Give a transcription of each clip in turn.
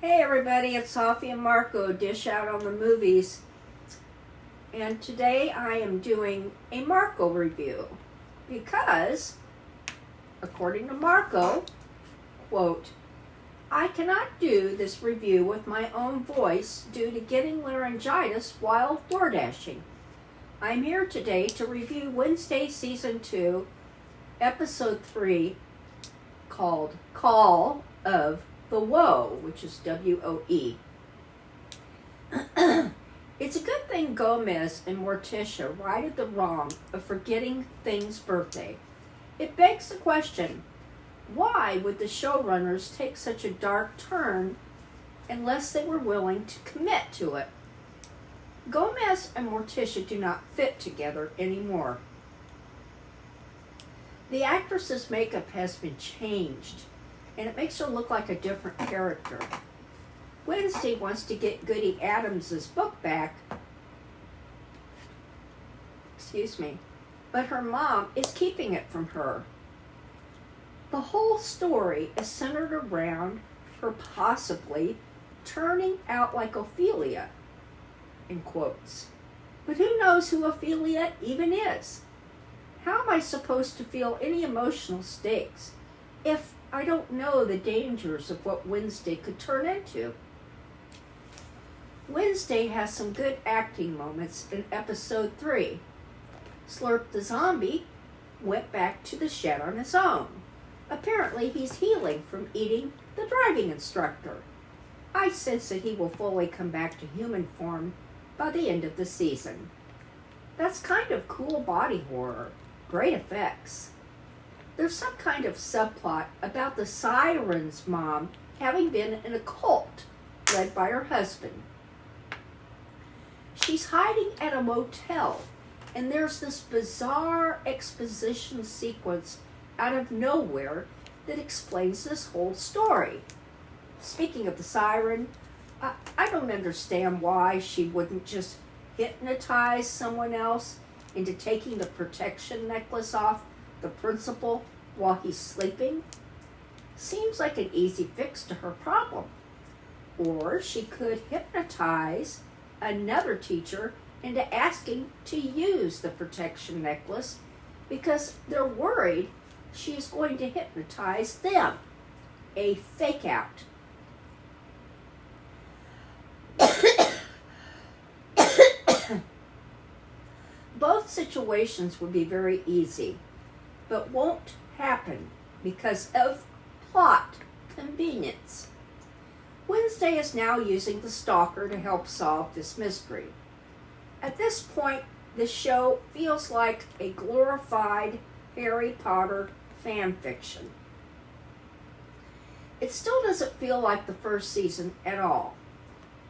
Hey everybody, it's Sophie and Marco, Dish Out on the Movies. And today I am doing a Marco review because, according to Marco, quote, I cannot do this review with my own voice due to getting laryngitis while door dashing. I'm here today to review Wednesday Season 2, Episode 3, called Call of the Woe, which is W-O-E. It's a good thing Gomez and Morticia righted the wrong of forgetting Thing's birthday. It begs the question, why would the showrunners take such a dark turn unless they were willing to commit to it? Gomez and Morticia do not fit together anymore. The actress's makeup has been changed, and it makes her look like a different character. Wednesday wants to get Goody Addams' book back, but her mom is keeping it from her. The whole story is centered around her possibly turning out like Ophelia, in quotes. But who knows who Ophelia even is? How am I supposed to feel any emotional stakes if I don't know the dangers of what Wednesday could turn into? Wednesday has some good acting moments in episode 3. Slurp the zombie went back to the shed on his own. Apparently he's healing from eating the driving instructor. I sense that he will fully come back to human form by the end of the season. That's kind of cool body horror. Great effects. There's some kind of subplot about the siren's mom having been in a cult led by her husband. She's hiding at a motel, and there's this bizarre exposition sequence out of nowhere that explains this whole story. Speaking of the siren, I don't understand why she wouldn't just hypnotize someone else into taking the protection necklace off the principal while he's sleeping. Seems like an easy fix to her problem. Or she could hypnotize another teacher into asking to use the protection necklace because they're worried she's going to hypnotize them. A fake out. Both situations would be very easy, but won't happen because of plot convenience. Wednesday is now using the stalker to help solve this mystery. At this point, the show feels like a glorified Harry Potter fan fiction. It still doesn't feel like the first season at all.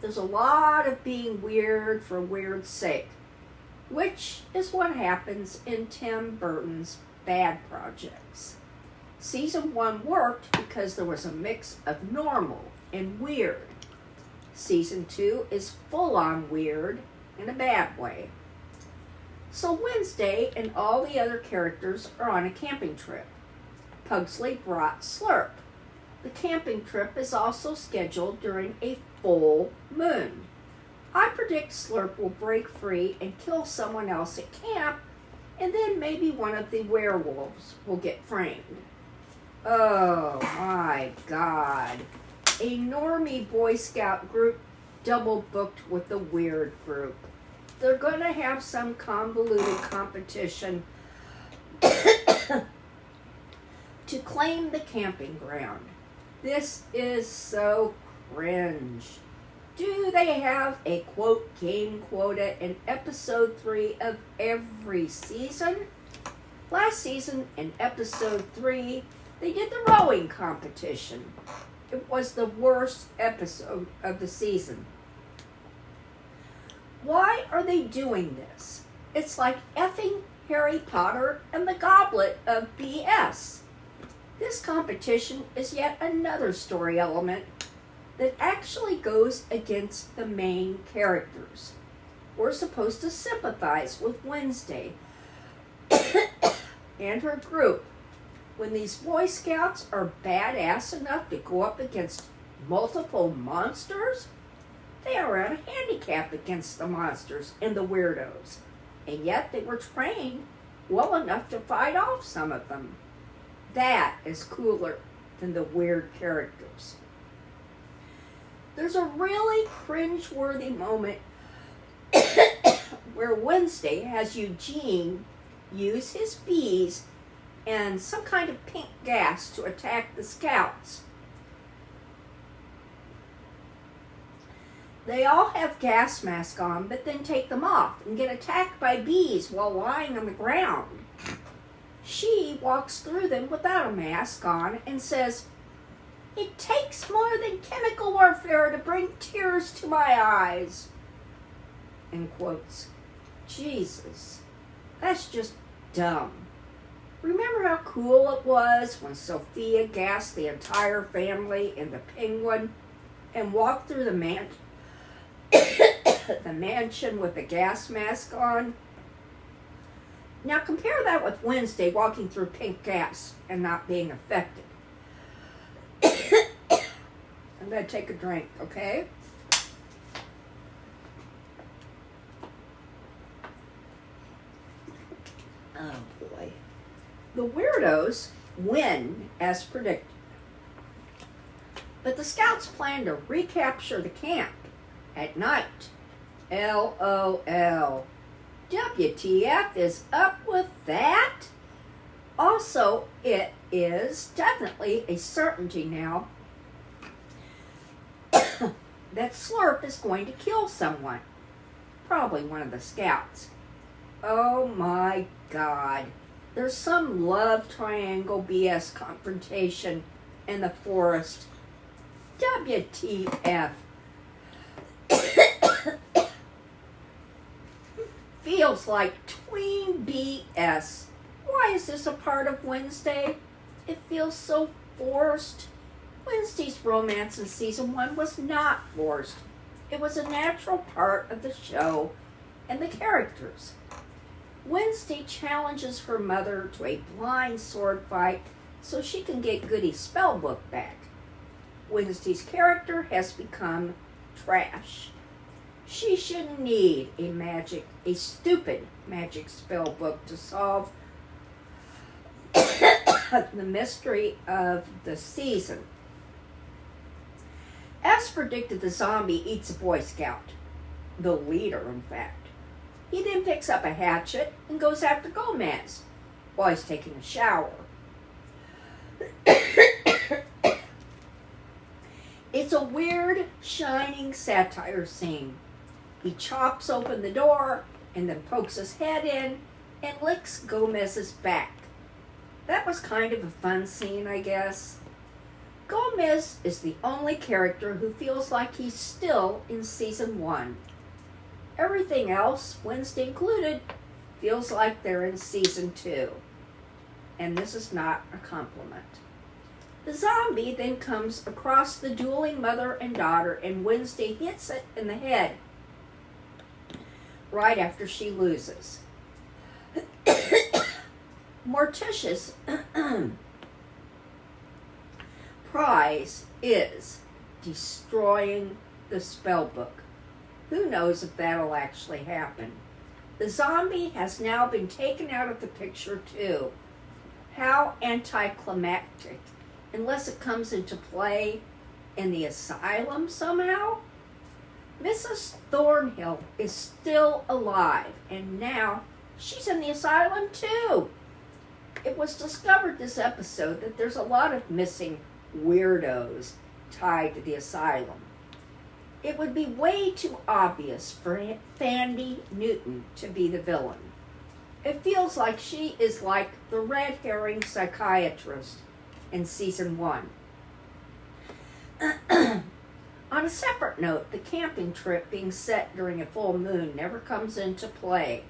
There's a lot of being weird for weird's sake, which is what happens in Tim Burton's bad projects. Season 1 worked because there was a mix of normal and weird. Season 2 is full-on weird in a bad way. So Wednesday and all the other characters are on a camping trip. Pugsley brought Slurp. The camping trip is also scheduled during a full moon. I predict Slurp will break free and kill someone else at camp, and then maybe one of the werewolves will get framed. Oh my God. A normie Boy Scout group double booked with the weird group. They're going to have some convoluted competition to claim the camping ground. This is so cringe. Do they have a quote game quota in episode 3 of every season? Last season in episode 3, they did the rowing competition. It was the worst episode of the season. Why are they doing this? It's like effing Harry Potter and the Goblet of BS. This competition is yet another story element that actually goes against the main characters. We're supposed to sympathize with Wednesday and her group when these Boy Scouts are badass enough to go up against Multiple monsters? They are at a handicap against the monsters and the weirdos, and yet they were trained well enough to fight off some of them. That is cooler than the weird characters. There's a really cringe-worthy moment where Wednesday has Eugene use his bees and some kind of pink gas to attack the scouts. They all have gas masks on, but then take them off and get attacked by bees while lying on the ground. She walks through them without a mask on and says, "It takes more than chemical warfare to bring tears to my eyes." In quotes. Jesus, that's just dumb. Remember how cool it was when Sophia gassed the entire family in the Penguin and walked through the mansion with a gas mask on? Now compare that with Wednesday walking through pink gas and not being affected. I'm going to take a drink, okay? Oh boy. The weirdos win as predicted. But the scouts plan to recapture the camp at night. LOL. WTF is up with that? Also, it is definitely a certainty now that Slurp is going to kill someone. Probably one of the scouts. Oh my God. There's some love triangle BS confrontation in the forest. WTF. Feels like tween BS. Why is this a part of Wednesday? It feels so forced. Wednesday's romance in season 1 was not forced. It was a natural part of the show and the characters. Wednesday challenges her mother to a blind sword fight so she can get Goody's spellbook back. Wednesday's character has become trash. She shouldn't need a stupid magic spell book to solve the mystery of the season. As predicted, the zombie eats a Boy Scout. The leader, in fact. He then picks up a hatchet and goes after Gomez while he's taking a shower. It's a weird, shining satire scene. He chops open the door and then pokes his head in and licks Gomez's back. That was kind of a fun scene, I guess. Gomez is the only character who feels like he's still in season 1. Everything else, Wednesday included, feels like they're in season 2. And this is not a compliment. The zombie then comes across the dueling mother and daughter, and Wednesday hits it in the head right after she loses. Morticia's prize is destroying the spellbook. Who knows if that'll actually happen? The zombie has now been taken out of the picture too. How anticlimactic, unless it comes into play in the asylum somehow? Mrs. Thornhill is still alive, and now she's in the asylum too. It was discovered this episode that there's a lot of missing weirdos tied to the asylum. It would be way too obvious for Thandie Newton to be the villain. It feels like she is like the red herring psychiatrist in season 1. On a separate note, the camping trip being set during a full moon never comes into play.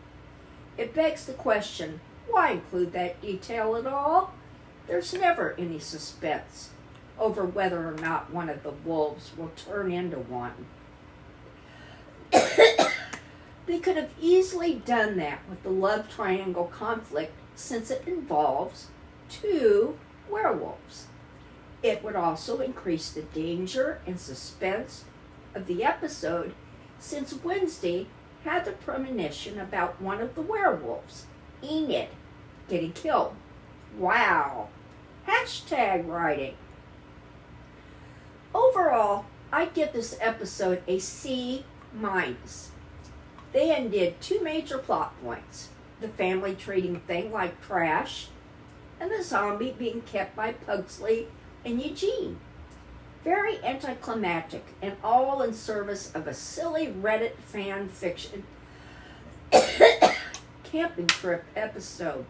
It begs the question, why include that detail at all? There's never any suspense over whether or not one of the wolves will turn into one. They could have easily done that with the love triangle conflict since it involves 2 werewolves. It would also increase the danger and suspense of the episode, since Wednesday had the premonition about one of the werewolves, Enid, getting killed. Wow. Hashtag writing. Overall, I'd give this episode a C-. They undid two major plot points: the family treating thing like trash, and the zombie being kept by Pugsley and Eugene. Very anticlimactic, and all in service of a silly Reddit fan fiction camping trip episode.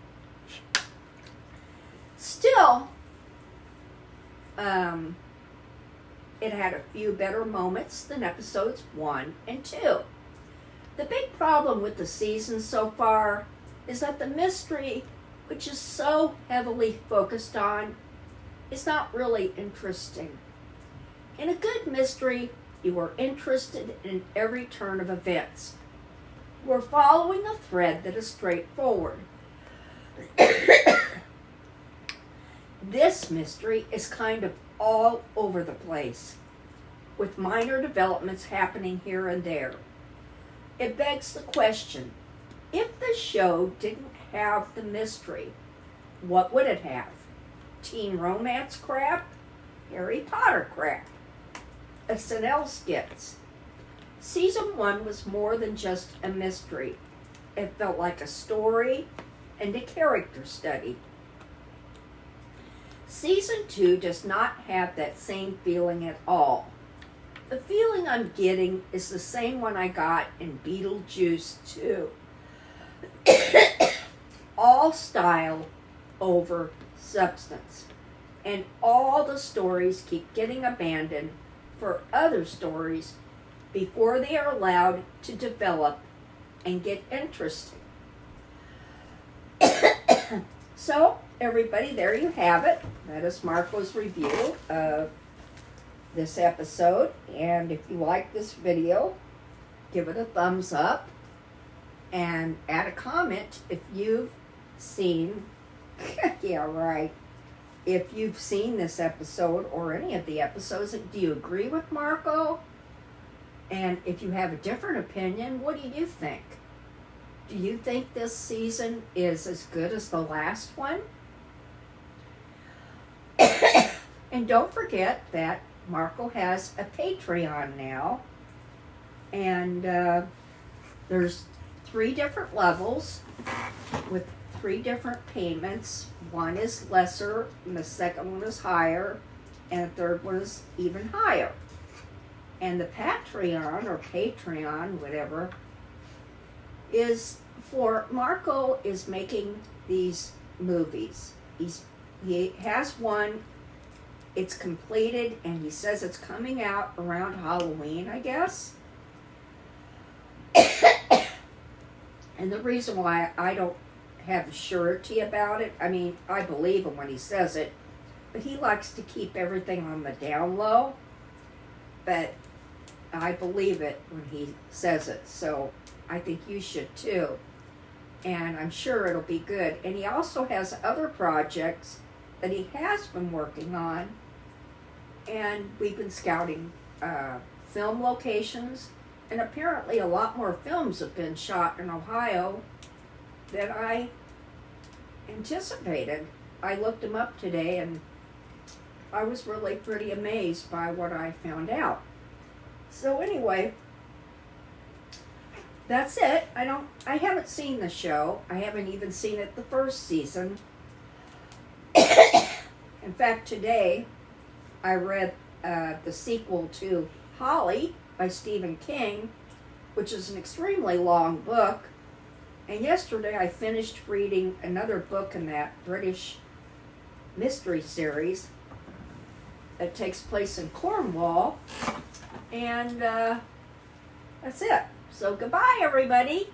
Still, it had a few better moments than episodes 1 and 2. The big problem with the season so far is that the mystery, which is so heavily focused on, is not really interesting. In a good mystery, you are interested in every turn of events. We're following a thread that is straightforward. This mystery is kind of all over the place, with minor developments happening here and there. It begs the question, if the show didn't have the mystery, what would it have? Teen romance crap? Harry Potter crap? SNL skits? Season 1 was more than just a mystery. It felt like a story and a character study. Season 2 does not have that same feeling at all. The feeling I'm getting is the same one I got in Beetlejuice 2. All style over substance. And all the stories keep getting abandoned for other stories before they are allowed to develop and get interesting. So, everybody, there you have it. That is Marco's review of this episode. And if you like this video, give it a thumbs up and add a comment if you've seen, yeah, right, if you've seen this episode or any of the episodes. Do you agree with Marco? And if you have a different opinion, what do you think? Do you think this season is as good as the last one? And don't forget that Marco has a Patreon now. And there's 3 different levels with 3 different payments. One is lesser, and the second one is higher, and the third one is even higher. And the Patreon, or Patreon, whatever, is for Marco is making these movies. He has one, it's completed, and he says it's coming out around Halloween, I guess. And the reason why I don't have surety about it, I mean, I believe him when he says it, but he likes to keep everything on the down low. But I believe it when he says it, so I think you should too. And I'm sure it'll be good. And he also has other projects that he has been working on. And we've been scouting film locations. And apparently a lot more films have been shot in Ohio than I anticipated. I looked them up today and I was really pretty amazed by what I found out. So anyway, that's it. I haven't seen the show. I haven't even seen it the first season. In fact, today I read the sequel to Holly by Stephen King, which is an extremely long book. And yesterday I finished reading another book in that British mystery series that takes place in Cornwall. And that's it. So goodbye, everybody.